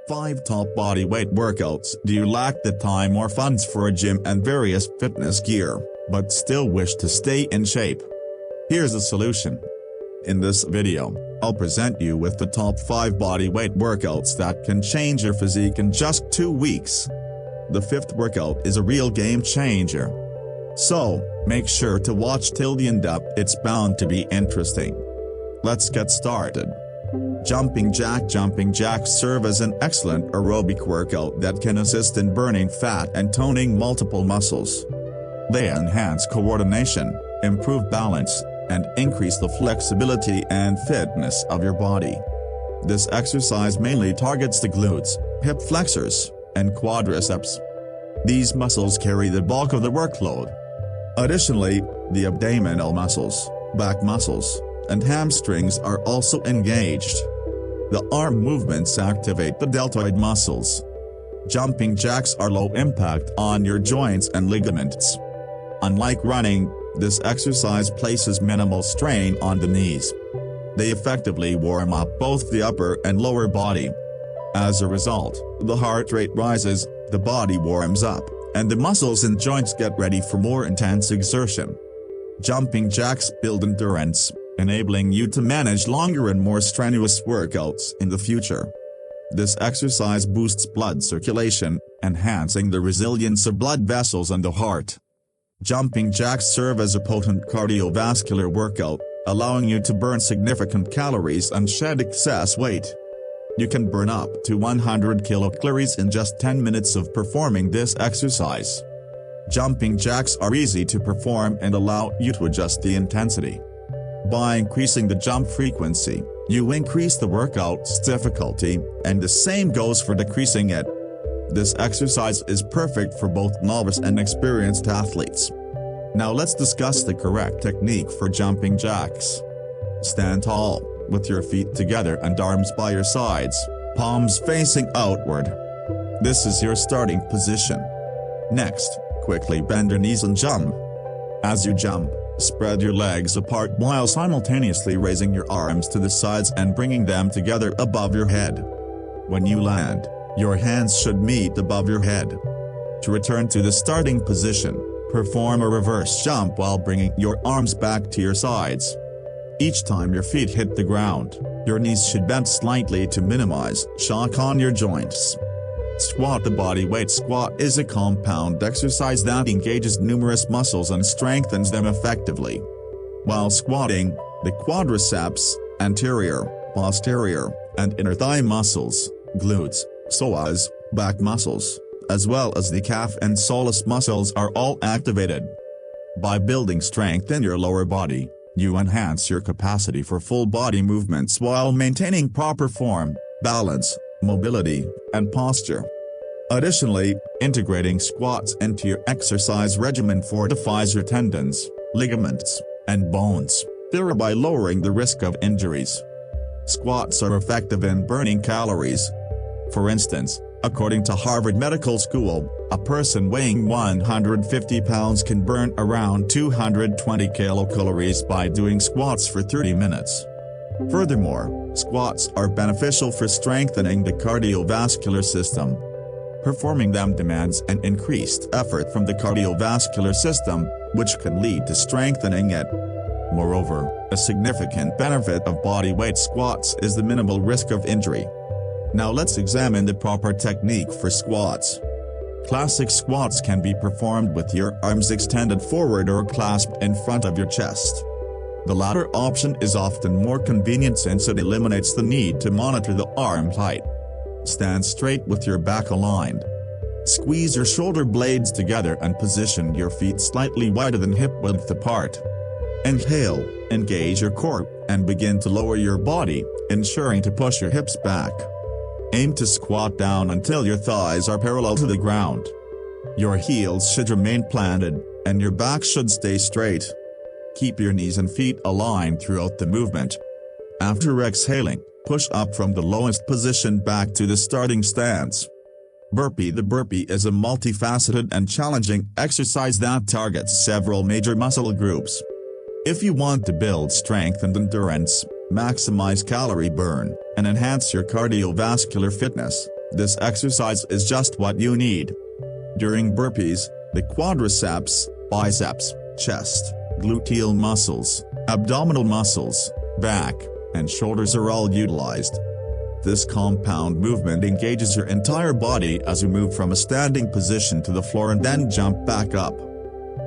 5 top bodyweight workouts. Do you lack the time or funds for a gym and various fitness gear, but still wish to stay in shape? Here's a solution. In this video, I'll present you with the top 5 bodyweight workouts that can change your physique in just 2 weeks. The 5th workout is a real game changer. So, make sure to watch till the end up, it's bound to be interesting. Let's get started. Jumping jacks serve as an excellent aerobic workout that can assist in burning fat and toning multiple muscles. They enhance coordination, improve balance, and increase the flexibility and fitness of your body. This exercise mainly targets the glutes, hip flexors, and quadriceps. These muscles carry the bulk of the workload. Additionally, the abdominal muscles, back muscles, and hamstrings are also engaged. The arm movements activate the deltoid muscles. Jumping jacks are low impact on your joints and ligaments. Unlike running, this exercise places minimal strain on the knees. They effectively warm up both the upper and lower body. As a result, the heart rate rises, the body warms up, and the muscles and joints get ready for more intense exertion. Jumping jacks build endurance, enabling you to manage longer and more strenuous workouts in the future. This exercise boosts blood circulation, enhancing the resilience of blood vessels and the heart. Jumping jacks serve as a potent cardiovascular workout, allowing you to burn significant calories and shed excess weight. You can burn up to 100 kilocalories in just 10 minutes of performing this exercise. Jumping jacks are easy to perform and allow you to adjust the intensity. By increasing the jump frequency, you increase the workout's difficulty, and the same goes for decreasing it. This exercise is perfect for both novice and experienced athletes. Now let's discuss the correct technique for jumping jacks. Stand tall, with your feet together and arms by your sides, palms facing outward. This is your starting position. Next, quickly bend your knees and jump. As you jump, spread your legs apart while simultaneously raising your arms to the sides and bringing them together above your head. When you land, your hands should meet above your head. To return to the starting position, perform a reverse jump while bringing your arms back to your sides. Each time your feet hit the ground, your knees should bend slightly to minimize shock on your joints. Squat. The bodyweight squat is a compound exercise that engages numerous muscles and strengthens them effectively. While squatting, the quadriceps, anterior, posterior, and inner thigh muscles, glutes, psoas, back muscles, as well as the calf and soleus muscles are all activated. By building strength in your lower body, you enhance your capacity for full body movements while maintaining proper form, balance, mobility, and posture. Additionally, integrating squats into your exercise regimen fortifies your tendons, ligaments, and bones, thereby lowering the risk of injuries. Squats are effective in burning calories. For instance, according to Harvard Medical School, a person weighing 150 pounds can burn around 220 kilocalories by doing squats for 30 minutes. Furthermore, squats are beneficial for strengthening the cardiovascular system. Performing them demands an increased effort from the cardiovascular system, which can lead to strengthening it. Moreover, a significant benefit of bodyweight squats is the minimal risk of injury. Now let's examine the proper technique for squats. Classic squats can be performed with your arms extended forward or clasped in front of your chest. The latter option is often more convenient since it eliminates the need to monitor the arm height. Stand straight with your back aligned. Squeeze your shoulder blades together and position your feet slightly wider than hip width apart. Inhale, engage your core, and begin to lower your body, ensuring to push your hips back. Aim to squat down until your thighs are parallel to the ground. Your heels should remain planted, and your back should stay straight. Keep your knees and feet aligned throughout the movement. After exhaling, push up from the lowest position back to the starting stance. Burpee. The burpee is a multifaceted and challenging exercise that targets several major muscle groups. If you want to build strength and endurance, maximize calorie burn, and enhance your cardiovascular fitness, this exercise is just what you need. During burpees, the quadriceps, biceps, chest, gluteal muscles, abdominal muscles, back, and shoulders are all utilized. This compound movement engages your entire body as you move from a standing position to the floor and then jump back up.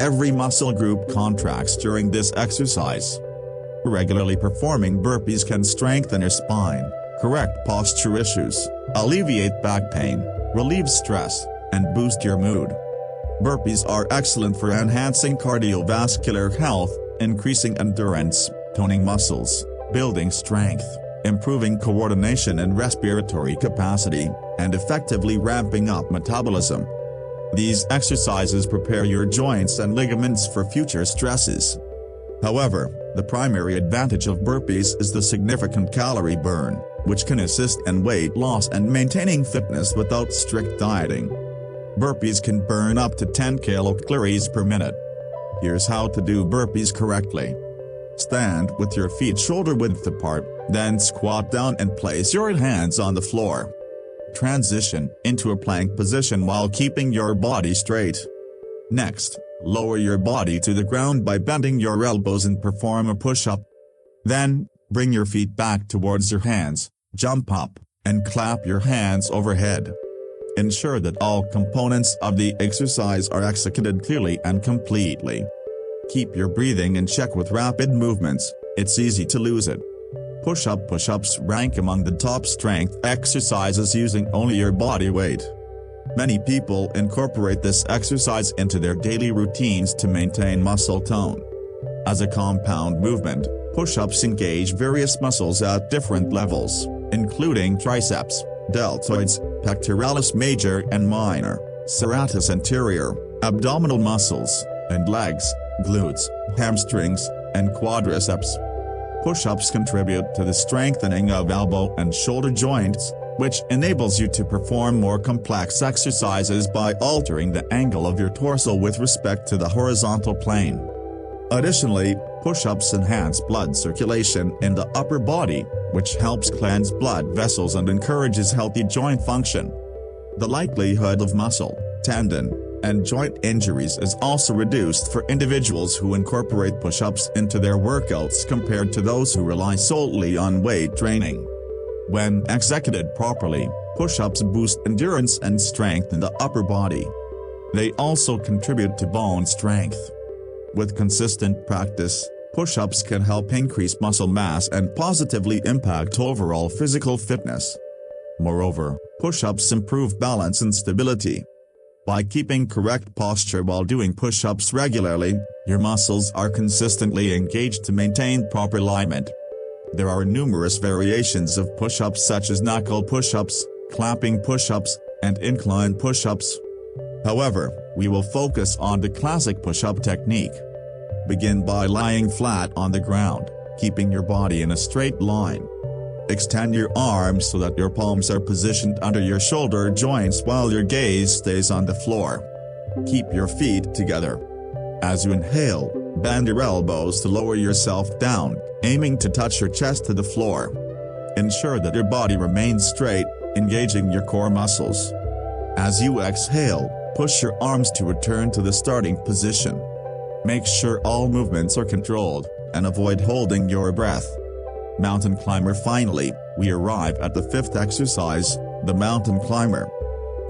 Every muscle group contracts during this exercise. Regularly performing burpees can strengthen your spine, correct posture issues, alleviate back pain, relieve stress, and boost your mood. Burpees are excellent for enhancing cardiovascular health, increasing endurance, toning muscles, building strength, improving coordination and respiratory capacity, and effectively ramping up metabolism. These exercises prepare your joints and ligaments for future stresses. However, the primary advantage of burpees is the significant calorie burn, which can assist in weight loss and maintaining fitness without strict dieting. Burpees can burn up to 10 kilocalories per minute. Here's how to do burpees correctly. Stand with your feet shoulder width apart, then squat down and place your hands on the floor. Transition into a plank position while keeping your body straight. Next, lower your body to the ground by bending your elbows and perform a push-up. Then, bring your feet back towards your hands, jump up, and clap your hands overhead. Ensure that all components of the exercise are executed clearly and completely. Keep your breathing in check with rapid movements, it's easy to lose it. Push-ups rank among the top strength exercises using only your body weight. Many people incorporate this exercise into their daily routines to maintain muscle tone. As a compound movement, push-ups engage various muscles at different levels, including triceps, deltoids, pectoralis major and minor, serratus anterior, abdominal muscles, and legs, glutes, hamstrings, and quadriceps. Push-ups contribute to the strengthening of elbow and shoulder joints, which enables you to perform more complex exercises by altering the angle of your torso with respect to the horizontal plane. Additionally, push-ups enhance blood circulation in the upper body, which helps cleanse blood vessels and encourages healthy joint function. The likelihood of muscle, tendon, and joint injuries is also reduced for individuals who incorporate push-ups into their workouts compared to those who rely solely on weight training. When executed properly, push-ups boost endurance and strength in the upper body. They also contribute to bone strength. With consistent practice, push-ups can help increase muscle mass and positively impact overall physical fitness. Moreover, push-ups improve balance and stability. By keeping correct posture while doing push-ups regularly, your muscles are consistently engaged to maintain proper alignment. There are numerous variations of push-ups such as knuckle push-ups, clapping push-ups, and incline push-ups. However, we will focus on the classic push-up technique. Begin by lying flat on the ground, keeping your body in a straight line. Extend your arms so that your palms are positioned under your shoulder joints while your gaze stays on the floor. Keep your feet together. As you inhale, bend your elbows to lower yourself down, aiming to touch your chest to the floor. Ensure that your body remains straight, engaging your core muscles. As you exhale, push your arms to return to the starting position. Make sure all movements are controlled, and avoid holding your breath. Mountain climber. Finally, we arrive at the fifth exercise, the mountain climber.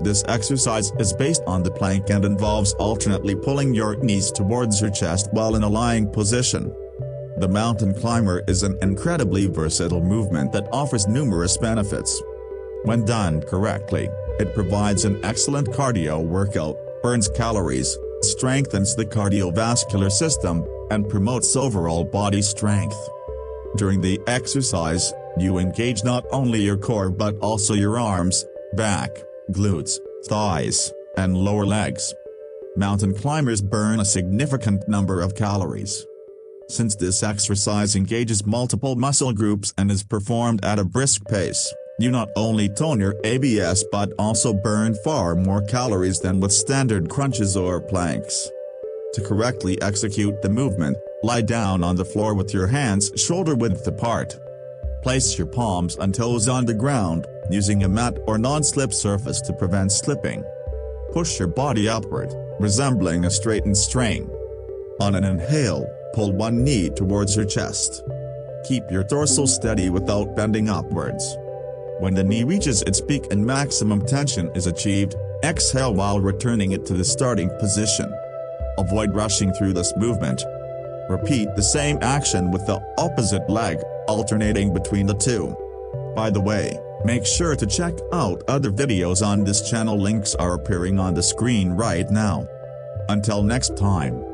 This exercise is based on the plank and involves alternately pulling your knees towards your chest while in a lying position. The mountain climber is an incredibly versatile movement that offers numerous benefits. When done correctly, it provides an excellent cardio workout, burns calories, strengthens the cardiovascular system, and promotes overall body strength. During the exercise, you engage not only your core but also your arms, back, glutes, thighs, and lower legs. Mountain climbers burn a significant number of calories. Since this exercise engages multiple muscle groups and is performed at a brisk pace, you not only tone your abs but also burn far more calories than with standard crunches or planks. To correctly execute the movement, lie down on the floor with your hands shoulder width apart. Place your palms and toes on the ground, using a mat or non-slip surface to prevent slipping. Push your body upward, resembling a straightened string. On an inhale, pull one knee towards your chest. Keep your torso steady without bending upwards. When the knee reaches its peak and maximum tension is achieved, exhale while returning it to the starting position. Avoid rushing through this movement. Repeat the same action with the opposite leg, alternating between the two. By the way, make sure to check out other videos on this channel. Links are appearing on the screen right now. Until next time.